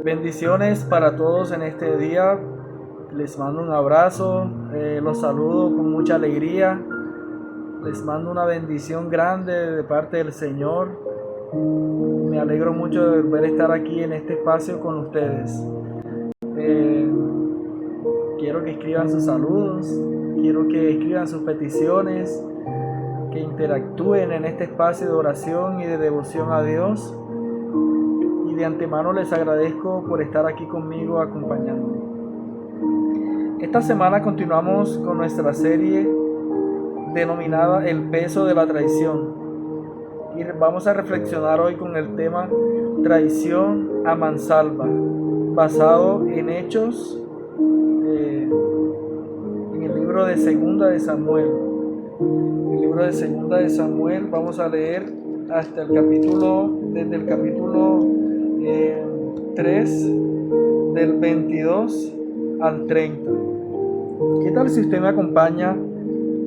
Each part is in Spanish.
Bendiciones para todos en este día. Les mando un abrazo, los saludo con mucha alegría. Les mando una bendición grande de parte del Señor. Me alegro mucho de volver a estar aquí en este espacio con ustedes. Eh, Quiero que escriban sus saludos, quiero que escriban sus peticiones, que interactúen en este espacio de oración y de devoción a Dios. Y de antemano les agradezco por estar aquí conmigo acompañándome. Esta semana continuamos con nuestra serie denominada El peso de la traición. Y vamos a reflexionar hoy con el tema traición a mansalva, basado en Hechos, en el libro de Segunda de Samuel. El libro de Segunda de Samuel vamos a leer hasta desde el capítulo 3, del 22 al 30. ¿Qué tal si usted me acompaña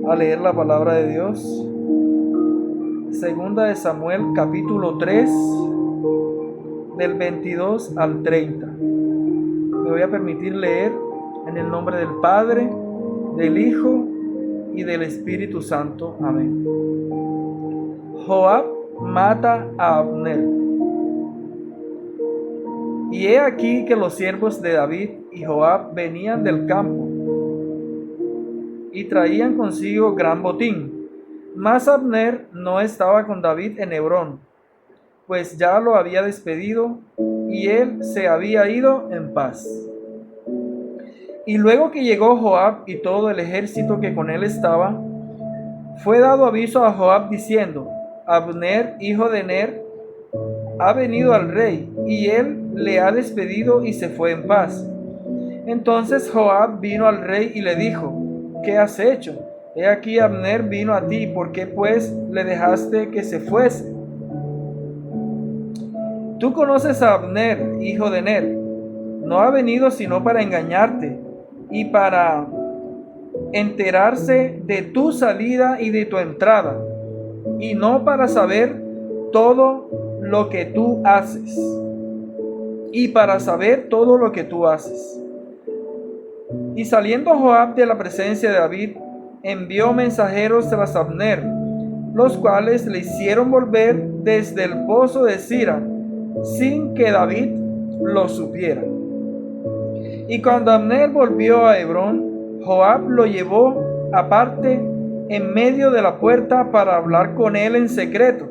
a leer la palabra de Dios? Segunda de Samuel, capítulo 3, del 22 al 30. Me voy a permitir leer en el nombre del Padre, del Hijo y del Espíritu Santo. Amén. Joab mata a Abner. Y he aquí que los siervos de David y Joab venían del campo y traían consigo gran botín. Mas Abner no estaba con David en Hebrón, pues ya lo había despedido y él se había ido en paz. Y luego que llegó Joab y todo el ejército que con él estaba, fue dado aviso a Joab diciendo: Abner, hijo de Ner, ha venido al rey, y él le ha despedido y se fue en paz. Entonces Joab vino al rey y le dijo: ¿qué has hecho? He aquí Abner vino a ti, ¿por qué pues le dejaste que se fuese? Tú conoces a Abner, hijo de Ner. No ha venido sino para engañarte y para enterarse de tu salida y de tu entrada, y no para saber todo lo que tú haces. Y para saber todo lo que tú haces. Y saliendo Joab de la presencia de David, envió mensajeros tras Abner, los cuales le hicieron volver desde el pozo de Sira, sin que David lo supiera. Y cuando Abner volvió a Hebrón, Joab lo llevó aparte en medio de la puerta para hablar con él en secreto.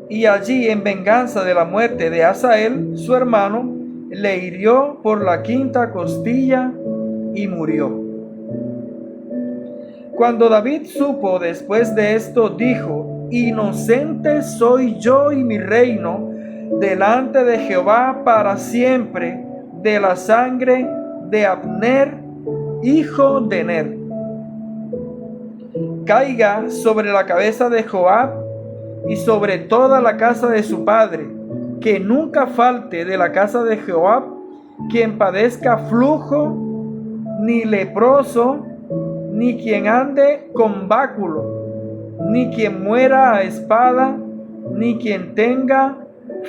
Y allí, en venganza de la muerte de Asael, su hermano, le hirió por la quinta costilla y murió. Cuando David supo después de esto, dijo: inocente soy yo y mi reino delante de Jehová para siempre de la sangre de Abner, hijo de Ner. Caiga sobre la cabeza de Joab y sobre toda la casa de su padre, que nunca falte de la casa de Joab quien padezca flujo, ni leproso, ni quien ande con báculo, ni quien muera a espada, ni quien tenga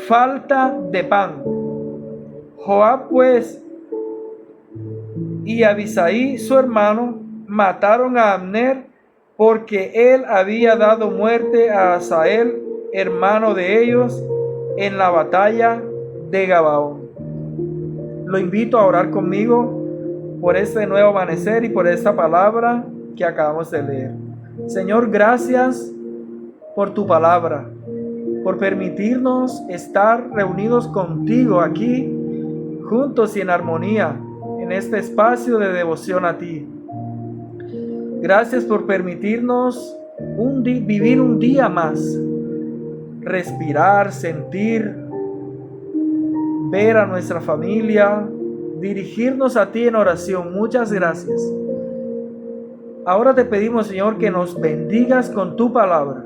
falta de pan. Joab pues y Abisai su hermano mataron a Abner, porque él había dado muerte a Asael, hermano de ellos, en la batalla de Gabaón. Lo invito a orar conmigo por este nuevo amanecer y por esta palabra que acabamos de leer. Señor, gracias por tu palabra, por permitirnos estar reunidos contigo aquí, juntos y en armonía, en este espacio de devoción a ti. Gracias por permitirnos vivir un día más, respirar, sentir, ver a nuestra familia, dirigirnos a ti en oración. Muchas gracias. Ahora te pedimos, Señor, que nos bendigas con tu palabra,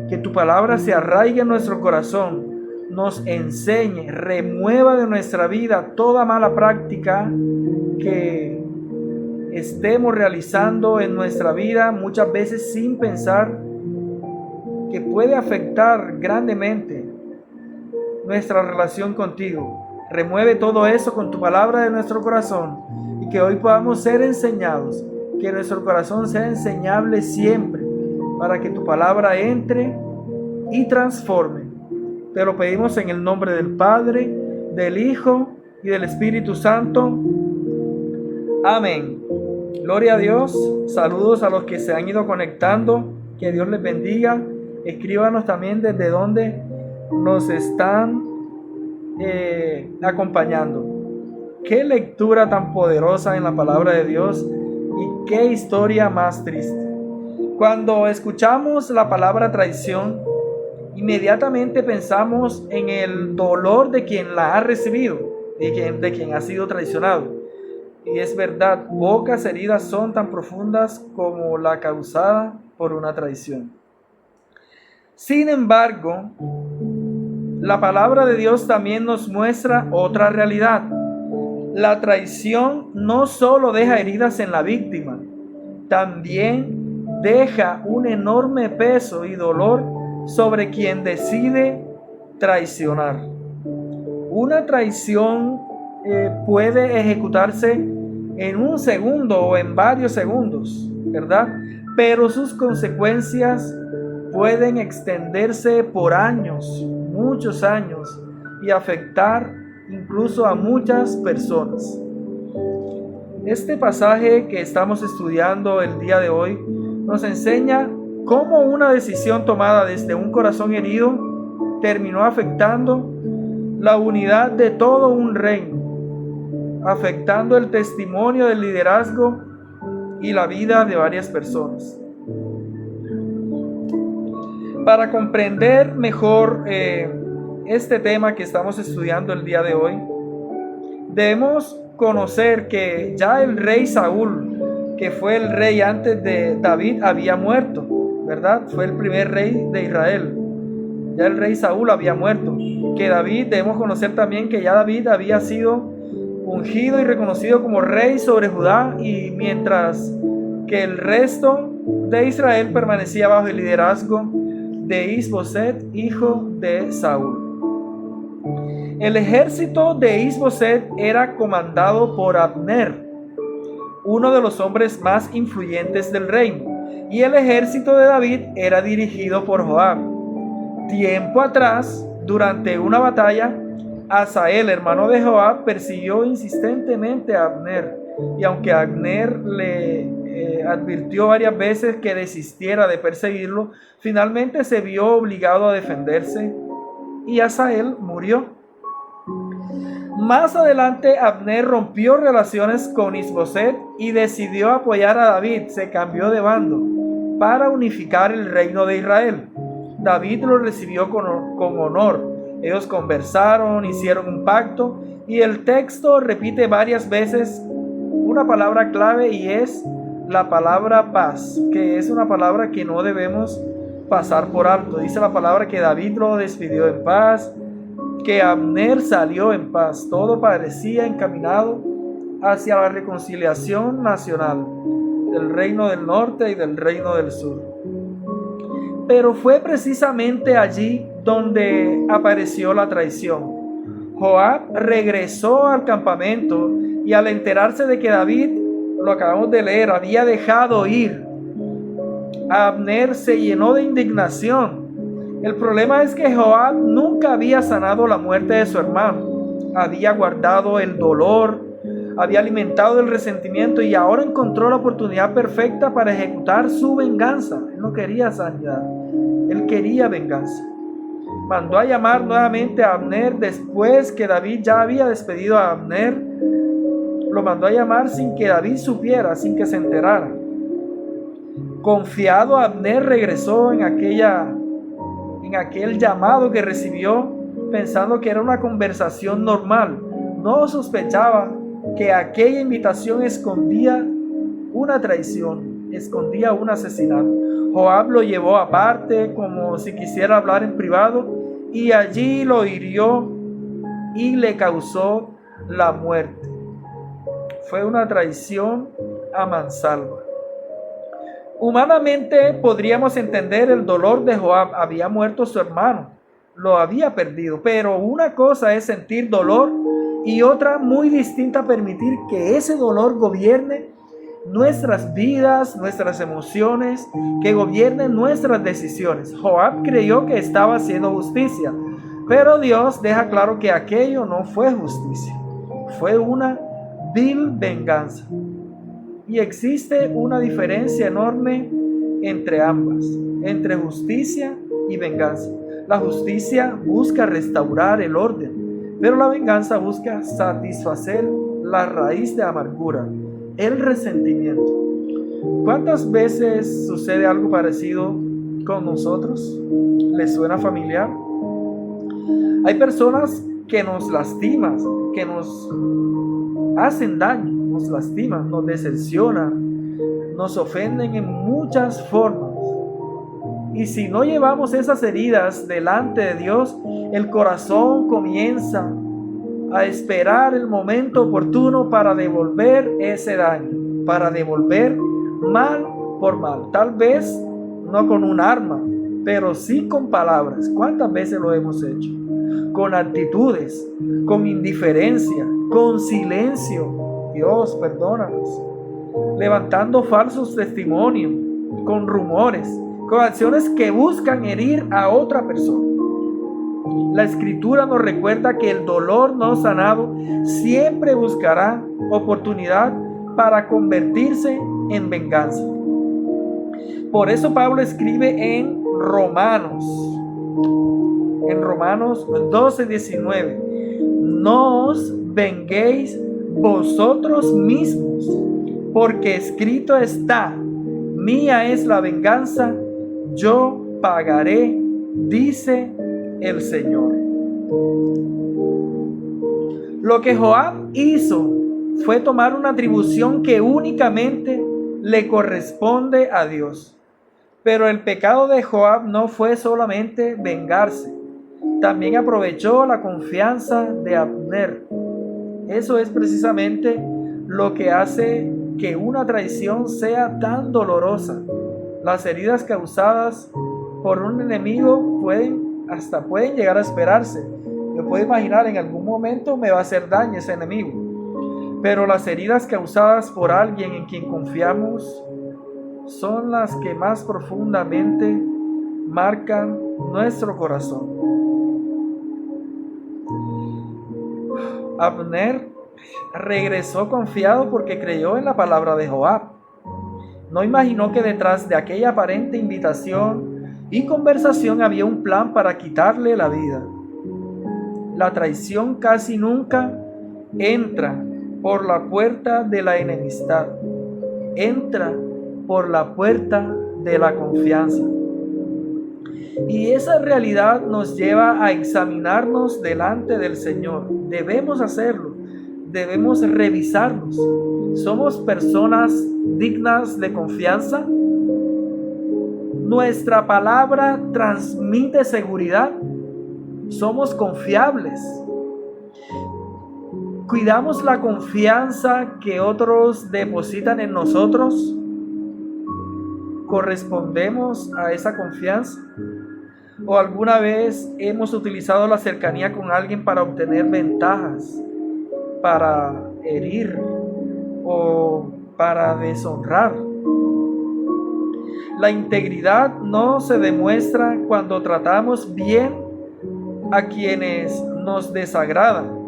que tu palabra se arraigue en nuestro corazón, nos enseñe, remueva de nuestra vida toda mala práctica que estemos realizando en nuestra vida, muchas veces sin pensar, que puede afectar grandemente nuestra relación contigo. Remueve todo eso con tu palabra de nuestro corazón y que hoy podamos ser enseñados, que nuestro corazón sea enseñable siempre para que tu palabra entre y transforme. Te lo pedimos en el nombre del Padre, del Hijo y del Espíritu Santo. Amén. Gloria a Dios. Saludos a los que se han ido conectando. Que Dios les bendiga. Escríbanos también desde donde nos están acompañando. Qué lectura tan poderosa en la palabra de Dios y qué historia más triste. Cuando escuchamos la palabra traición, inmediatamente pensamos en el dolor de quien la ha recibido, de quien ha sido traicionado. Y es verdad, pocas heridas son tan profundas como la causada por una traición. Sin embargo, la palabra de Dios también nos muestra otra realidad. La traición no solo deja heridas en la víctima, también deja un enorme peso y dolor sobre quien decide traicionar. Una traición puede ejecutarse en un segundo o en varios segundos, ¿verdad? Pero sus consecuencias pueden extenderse por años, muchos años, y afectar incluso a muchas personas. Este pasaje que estamos estudiando el día de hoy nos enseña cómo una decisión tomada desde un corazón herido terminó afectando la unidad de todo un reino, afectando el testimonio del liderazgo y la vida de varias personas. Para comprender mejor este tema que estamos estudiando el día de hoy, debemos conocer que ya el rey Saúl, que fue el rey antes de David, había muerto, ¿verdad? Fue el primer rey de Israel. Ya el rey Saúl había muerto. Que David, debemos conocer también que ya David había sido ungido y reconocido como rey sobre Judá, y mientras que el resto de Israel permanecía bajo el liderazgo de Isboset, hijo de Saúl. El ejército de Isboset era comandado por Abner, uno de los hombres más influyentes del reino, y el ejército de David era dirigido por Joab. Tiempo atrás, durante una batalla, Asael, hermano de Joab, persiguió insistentemente a Abner, y aunque Abner le advirtió varias veces que desistiera de perseguirlo, finalmente se vio obligado a defenderse y Asael murió. Más adelante, Abner rompió relaciones con Isboset y decidió apoyar a David. Se cambió de bando para unificar el reino de Israel. David lo recibió con honor. Ellos conversaron, hicieron un pacto, y el texto repite varias veces una palabra clave, y es la palabra paz, que es una palabra que no debemos pasar por alto. Dice la palabra que David lo despidió en paz, que Abner salió en paz. Todo parecía encaminado hacia la reconciliación nacional del reino del norte y del reino del sur. Pero fue precisamente allí donde apareció la traición. Joab regresó al campamento y al enterarse de que David, lo acabamos de leer, había dejado ir a Abner, se llenó de indignación. El problema es que Joab nunca había sanado la muerte de su hermano. Había guardado el dolor, había alimentado el resentimiento, y ahora encontró la oportunidad perfecta para ejecutar su venganza. Él no quería sanidad, él quería venganza. Mandó a llamar nuevamente a Abner después que David ya había despedido a Abner. Lo mandó a llamar sin que David supiera, sin que se enterara. Confiado, Abner regresó en aquel llamado que recibió, pensando que era una conversación normal. No sospechaba que aquella invitación escondía una traición, escondía un asesinato. Joab lo llevó aparte como si quisiera hablar en privado, y allí lo hirió y le causó la muerte. Fue una traición a mansalva. Humanamente podríamos entender el dolor de Joab. Había muerto su hermano, lo había perdido. Pero una cosa es sentir dolor y otra muy distinta permitir que ese dolor gobierne nuestras vidas, nuestras emociones, que gobiernen nuestras decisiones. Joab creyó que estaba haciendo justicia, pero Dios deja claro que aquello no fue justicia, fue una vil venganza. Y existe una diferencia enorme entre ambas, entre justicia y venganza. La justicia busca restaurar el orden, pero la venganza busca satisfacer la raíz de amargura, el resentimiento. ¿Cuántas veces sucede algo parecido con nosotros? ¿Les suena familiar? Hay personas que nos lastiman, que nos hacen daño, nos lastiman, nos decepcionan, nos ofenden en muchas formas. Y si no llevamos esas heridas delante de Dios, el corazón comienza a esperar el momento oportuno para devolver ese daño, para devolver mal por mal. Tal vez no con un arma, pero sí con palabras. ¿Cuántas veces lo hemos hecho? Con actitudes, con indiferencia, con silencio. Dios, perdónanos. Levantando falsos testimonios, con rumores, con acciones que buscan herir a otra persona. La Escritura nos recuerda que el dolor no sanado siempre buscará oportunidad para convertirse en venganza. Por eso Pablo escribe en Romanos 12:19: no os venguéis vosotros mismos, porque escrito está: mía es la venganza, yo pagaré, dice el Señor. Lo que Joab hizo fue tomar una atribución que únicamente le corresponde a Dios. Pero el pecado de Joab no fue solamente vengarse, también aprovechó la confianza de Abner. Eso es precisamente lo que hace que una traición sea tan dolorosa. Las heridas causadas por un enemigo pueden llegar a esperarse. Yo puedo imaginar, en algún momento me va a hacer daño ese enemigo. Pero las heridas causadas por alguien en quien confiamos son las que más profundamente marcan nuestro corazón. Abner regresó confiado porque creyó en la palabra de Joab. No imaginó que detrás de aquella aparente invitación y conversación había un plan para quitarle la vida. La traición casi nunca entra por la puerta de la enemistad, entra por la puerta de la confianza. Y esa realidad nos lleva a examinarnos delante del Señor. Debemos hacerlo, debemos revisarnos. ¿Somos personas dignas de confianza? ¿Nuestra palabra transmite seguridad? ¿Somos confiables? ¿Cuidamos la confianza que otros depositan en nosotros? ¿Correspondemos a esa confianza? ¿O alguna vez hemos utilizado la cercanía con alguien para obtener ventajas, para herir o para deshonrar? La integridad no se demuestra cuando tratamos bien a quienes nos desagradan.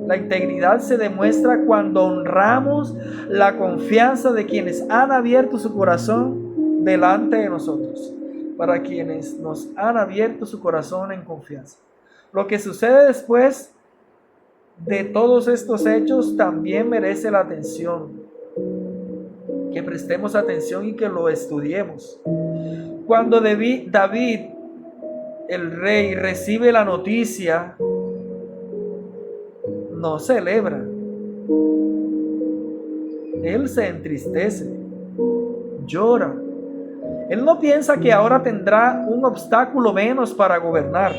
La integridad se demuestra cuando honramos la confianza de quienes han abierto su corazón delante de nosotros, para quienes nos han abierto su corazón en confianza. Lo que sucede después de todos estos hechos también merece la atención, que prestemos atención y que lo estudiemos. Cuando David, el rey, recibe la noticia, no celebra. Él se entristece, llora. Él no piensa que ahora tendrá un obstáculo menos para gobernar.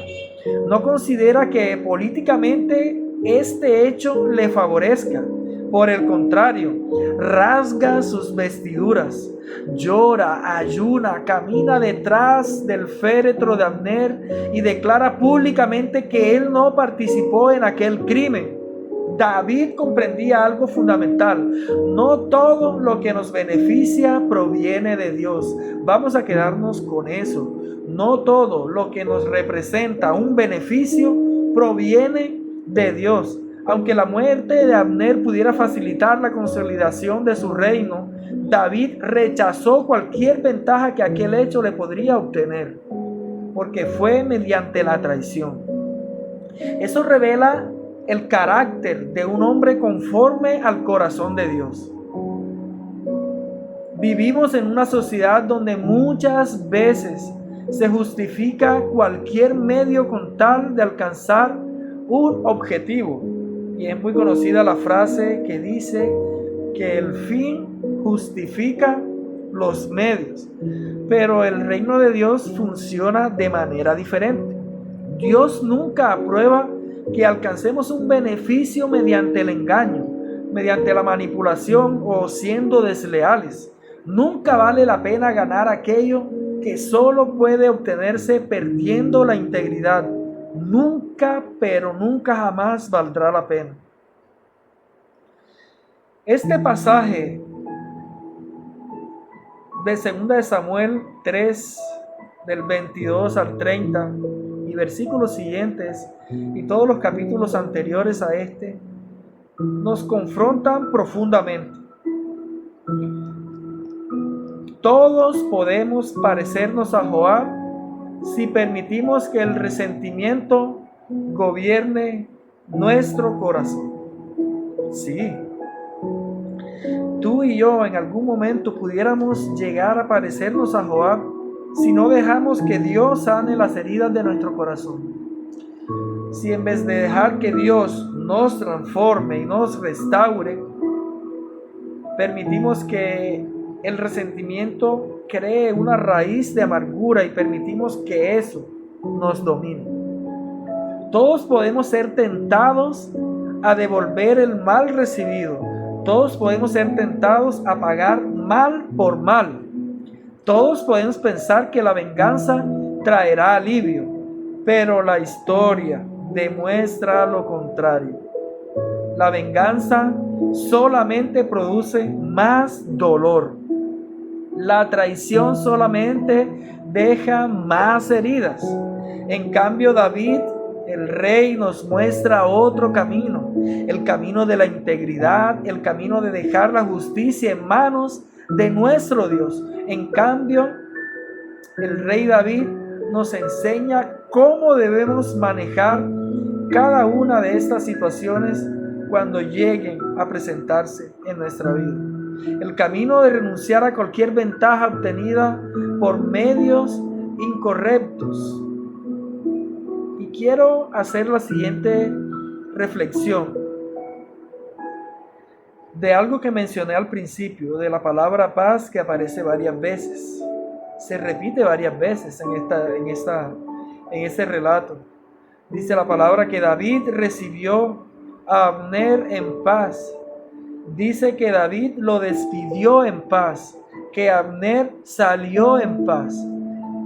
No considera que políticamente este hecho le favorezca. Por el contrario, rasga sus vestiduras, llora, ayuna, camina detrás del féretro de Abner y declara públicamente que él no participó en aquel crimen. David comprendía algo fundamental: no todo lo que nos beneficia proviene de Dios. Vamos a quedarnos con eso. No todo lo que nos representa un beneficio proviene de Dios. Aunque la muerte de Abner pudiera facilitar la consolidación de su reino, David rechazó cualquier ventaja que aquel hecho le podría obtener, porque fue mediante la traición. Eso revela el carácter de un hombre conforme al corazón de Dios. Vivimos en una sociedad donde muchas veces se justifica cualquier medio con tal de alcanzar un objetivo. Y es muy conocida la frase que dice que el fin justifica los medios. Pero el reino de Dios funciona de manera diferente. Dios nunca aprueba que alcancemos un beneficio mediante el engaño, mediante la manipulación o siendo desleales. Nunca vale la pena ganar aquello que solo puede obtenerse perdiendo la integridad. Nunca, pero nunca jamás valdrá la pena. Este pasaje de 2 Samuel 3, del 22 al 30, y versículos siguientes, y todos los capítulos anteriores a este, nos confrontan profundamente. Todos podemos parecernos a Joab si permitimos que el resentimiento gobierne nuestro corazón. Sí, tú y yo en algún momento pudiéramos llegar a parecernos a Joab si no dejamos que Dios sane las heridas de nuestro corazón. Si en vez de dejar que Dios nos transforme y nos restaure, permitimos que el resentimiento cree una raíz de amargura y permitimos que eso nos domine. Todos podemos ser tentados a devolver el mal recibido. Todos podemos ser tentados a pagar mal por mal. Todos podemos pensar que la venganza traerá alivio, pero la historia demuestra lo contrario. La venganza solamente produce más dolor. La traición solamente deja más heridas. En cambio, David, el rey, nos muestra otro camino, el camino de la integridad, el camino de dejar la justicia en manos de nuestro Dios. En cambio, el rey David nos enseña cómo debemos manejar cada una de estas situaciones cuando lleguen a presentarse en nuestra vida. El camino de renunciar a cualquier ventaja obtenida por medios incorrectos. Y quiero hacer la siguiente reflexión de algo que mencioné al principio, de la palabra paz, que aparece varias veces. Se repite varias veces en este relato. Dice la palabra que David recibió a Abner en paz. Dice que David lo despidió en paz, que Abner salió en paz.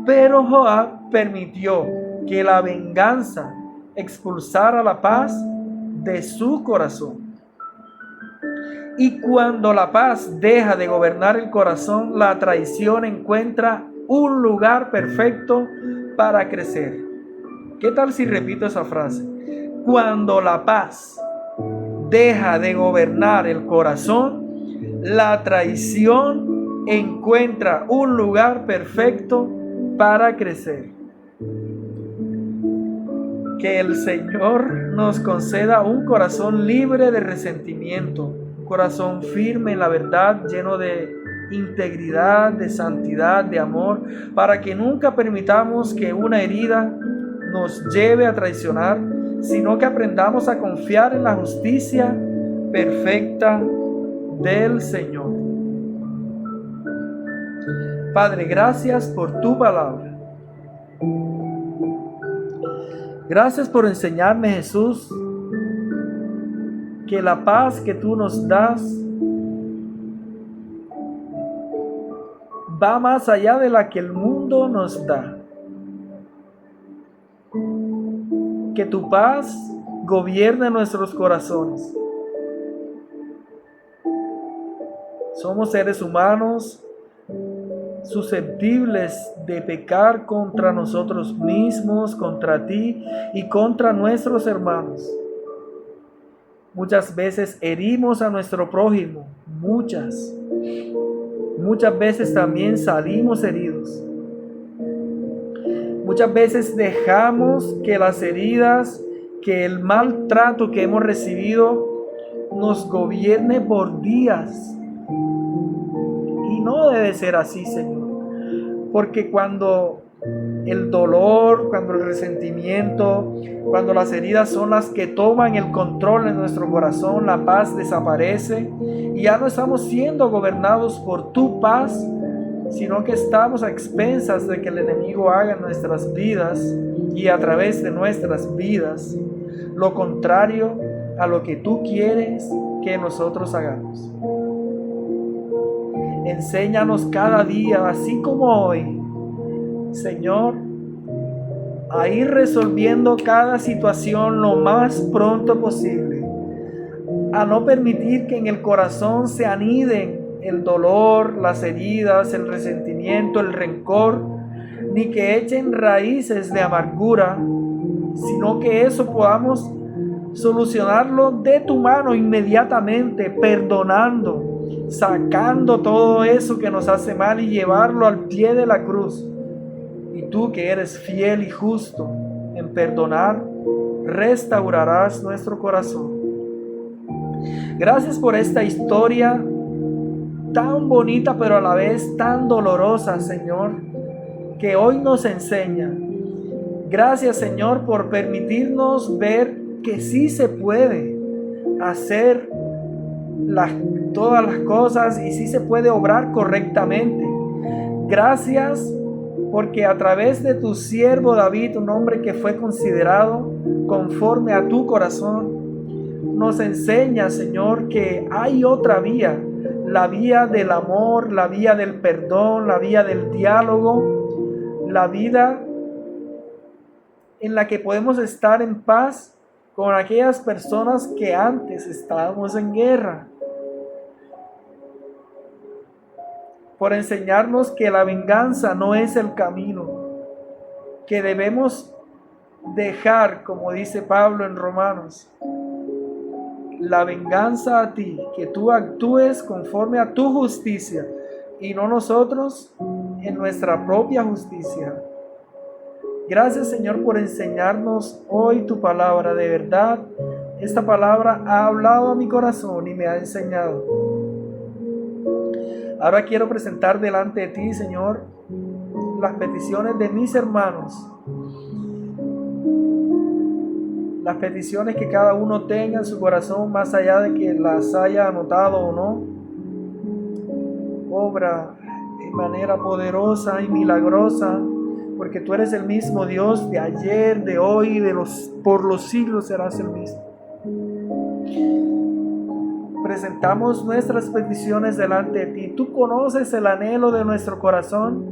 Pero Joab permitió que la venganza expulsara la paz de su corazón. Y cuando la paz deja de gobernar el corazón, la traición encuentra un lugar perfecto para crecer. ¿Qué tal si repito esa frase? Cuando la paz deja de gobernar el corazón, la traición encuentra un lugar perfecto para crecer. Que el Señor nos conceda un corazón libre de resentimiento, un corazón firme en la verdad, lleno de integridad, de santidad, de amor, para que nunca permitamos que una herida nos lleve a traicionar, sino que aprendamos a confiar en la justicia perfecta del Señor. Padre, gracias por tu palabra. Gracias por enseñarme, Jesús, que la paz que tú nos das va más allá de la que el mundo nos da. Que tu paz gobierne nuestros corazones. Somos seres humanos susceptibles de pecar contra nosotros mismos, contra ti y contra nuestros hermanos. Muchas veces herimos a nuestro prójimo, muchas veces también salimos heridos. Muchas veces dejamos que las heridas, que el maltrato que hemos recibido nos gobierne por días. Y no debe ser así, Señor. Porque cuando el dolor, cuando el resentimiento, cuando las heridas son las que toman el control en nuestro corazón, la paz desaparece y ya no estamos siendo gobernados por tu paz, sino que estamos a expensas de que el enemigo haga en nuestras vidas y a través de nuestras vidas lo contrario a lo que tú quieres que nosotros hagamos. Enséñanos cada día, así como hoy, Señor, a ir resolviendo cada situación lo más pronto posible, a no permitir que en el corazón se aniden el dolor, las heridas, el resentimiento, el rencor, ni que echen raíces de amargura, sino que eso podamos solucionarlo de tu mano inmediatamente, perdonando, sacando todo eso que nos hace mal y llevarlo al pie de la cruz. Y tú, que eres fiel y justo en perdonar, restaurarás nuestro corazón. Gracias por esta historia tan bonita, pero a la vez tan dolorosa, Señor, que hoy nos enseña. Gracias, Señor, por permitirnos ver que sí se puede hacer todas las cosas y sí se puede obrar correctamente. Gracias porque a través de tu siervo David, un hombre que fue considerado conforme a tu corazón, nos enseña, Señor, que hay otra vía, la vía del amor, la vía del perdón, la vía del diálogo, la vida en la que podemos estar en paz con aquellas personas que antes estábamos en guerra. Por enseñarnos que la venganza no es el camino, que debemos dejar, como dice Pablo en Romanos, la venganza a ti, que tú actúes conforme a tu justicia y no nosotros en nuestra propia justicia. Gracias, Señor, por enseñarnos hoy tu palabra. De verdad, esta palabra ha hablado a mi corazón y me ha enseñado. Ahora quiero presentar delante de ti, Señor, las peticiones de mis hermanos. Las peticiones que cada uno tenga en su corazón, más allá de que las haya anotado o no. Obra de manera poderosa y milagrosa, porque tú eres el mismo Dios de ayer, de hoy, por los siglos serás el mismo. Presentamos nuestras peticiones delante de ti. Tú conoces el anhelo de nuestro corazón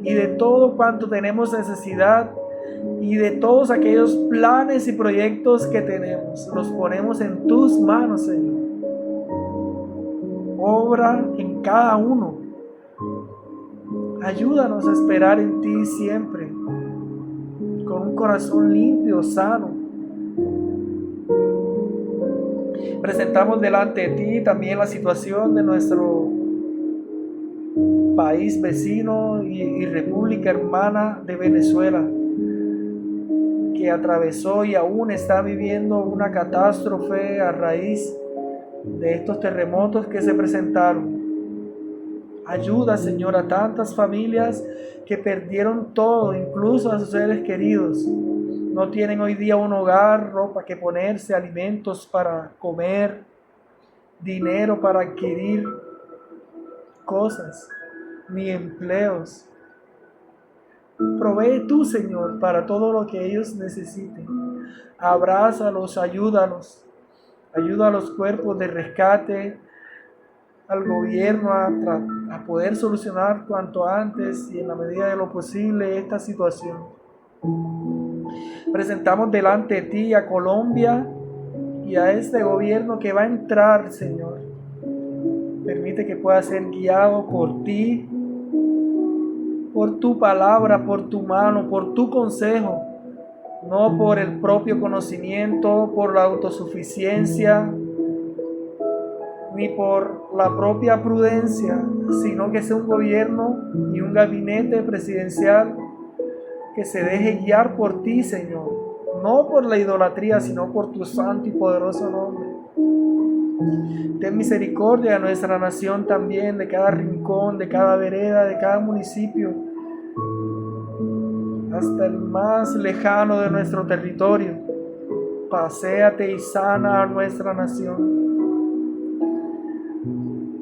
y de todo cuanto tenemos necesidad y de todos aquellos planes y proyectos que tenemos. Los ponemos en tus manos, Señor. Obra en cada uno. Ayúdanos a esperar en ti siempre, con un corazón limpio, sano. Presentamos delante de ti también la situación de nuestro país vecino y república hermana de Venezuela, que atravesó y aún está viviendo una catástrofe a raíz de estos terremotos que se presentaron. Ayuda, Señor, a tantas familias que perdieron todo, incluso a sus seres queridos. No tienen hoy día un hogar, ropa que ponerse, alimentos para comer, dinero para adquirir cosas, ni empleos. Provee tú, Señor, para todo lo que ellos necesiten. Abrázalos, ayúdalos Ayuda a los cuerpos de rescate, al gobierno a poder solucionar cuanto antes y en la medida de lo posible esta situación. Presentamos delante de ti a Colombia y a este gobierno que va a entrar, Señor. Permite que pueda ser guiado por ti, por tu palabra, por tu mano, por tu consejo, no por el propio conocimiento, por la autosuficiencia, ni por la propia prudencia, sino que sea un gobierno y un gabinete presidencial que se deje guiar por ti, Señor, no por la idolatría, sino por tu santo y poderoso nombre. Ten misericordia de nuestra nación también, de cada rincón, de cada vereda, de cada municipio, hasta el más lejano de nuestro territorio. Paséate y sana a nuestra nación.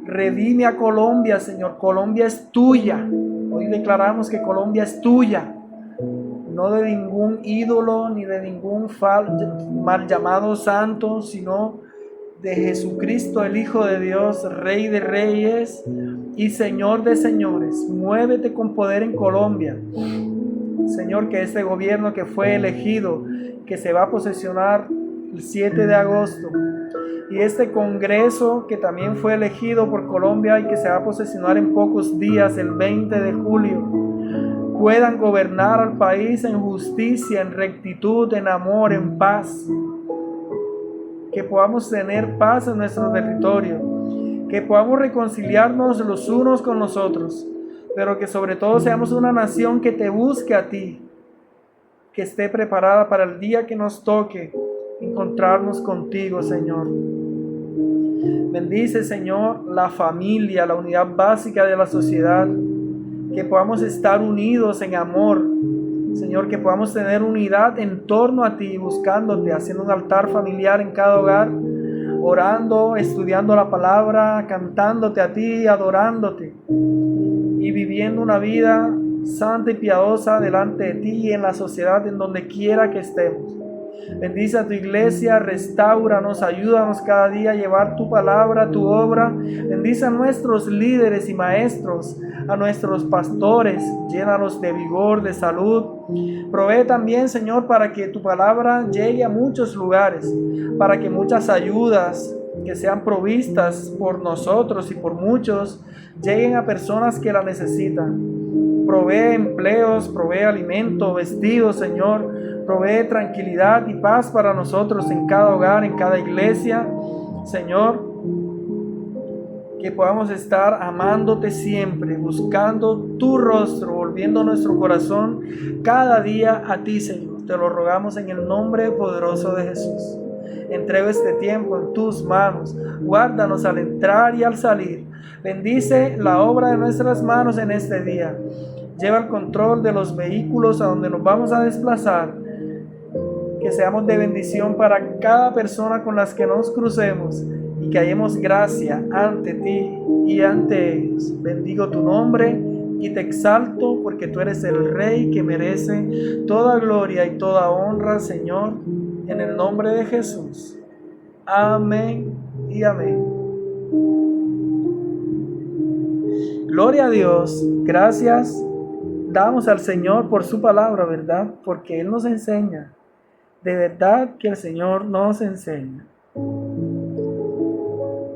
Redime a Colombia, Señor. Colombia es tuya. Hoy declaramos que Colombia es tuya, no de ningún ídolo ni de ningún mal llamado santo, sino de Jesucristo, el Hijo de Dios, Rey de Reyes y Señor de Señores. Muévete con poder en Colombia, Señor, que este gobierno que fue elegido, que se va a posesionar el 7 de agosto, y este Congreso que también fue elegido por Colombia y que se va a posesionar en pocos días, el 20 de julio, puedan gobernar al país en justicia, en rectitud, en amor, en paz. Que podamos tener paz en nuestro territorio, que podamos reconciliarnos los unos con los otros, pero que sobre todo seamos una nación que te busque a ti, que esté preparada para el día que nos toque encontrarnos contigo, Señor. Bendice, Señor, la familia, la unidad básica de la sociedad, que podamos estar unidos en amor, Señor, que podamos tener unidad en torno a ti, buscándote, haciendo un altar familiar en cada hogar, orando, estudiando la palabra, cantándote a ti, adorándote y viviendo una vida santa y piadosa delante de ti y en la sociedad, en donde quiera que estemos. Bendice a tu iglesia, restáuranos, ayúdanos cada día a llevar tu palabra, tu obra. Bendice a nuestros líderes y maestros, a nuestros pastores, llénalos de vigor, de salud. Provee también, Señor, para que tu palabra llegue a muchos lugares, para que muchas ayudas que sean provistas por nosotros y por muchos lleguen a personas que la necesitan. Provee empleos, provee alimento, vestidos, Señor. Provee tranquilidad y paz para nosotros en cada hogar, en cada iglesia, Señor. Que podamos estar amándote siempre, buscando tu rostro, volviendo nuestro corazón cada día a ti, Señor. Te lo rogamos en el nombre poderoso de Jesús. Entrego este tiempo en tus manos. Guárdanos al entrar y al salir. Bendice la obra de nuestras manos en este día. Lleva el control de los vehículos a donde nos vamos a desplazar. Que seamos de bendición para cada persona con las que nos crucemos y que hallemos gracia ante ti y ante ellos. Bendigo tu nombre y te exalto porque tú eres el Rey que merece toda gloria y toda honra, Señor, en el nombre de Jesús. Amén y amén. Gloria a Dios. Gracias damos al Señor por su palabra, ¿verdad? Porque Él nos enseña. De verdad que el Señor nos enseña.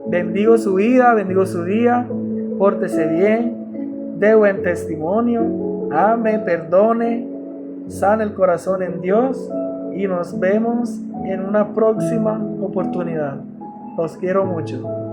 Bendigo su vida, bendigo su día. Pórtese bien, dé buen testimonio, ame, perdone, sane el corazón en Dios y nos vemos en una próxima oportunidad. Los quiero mucho.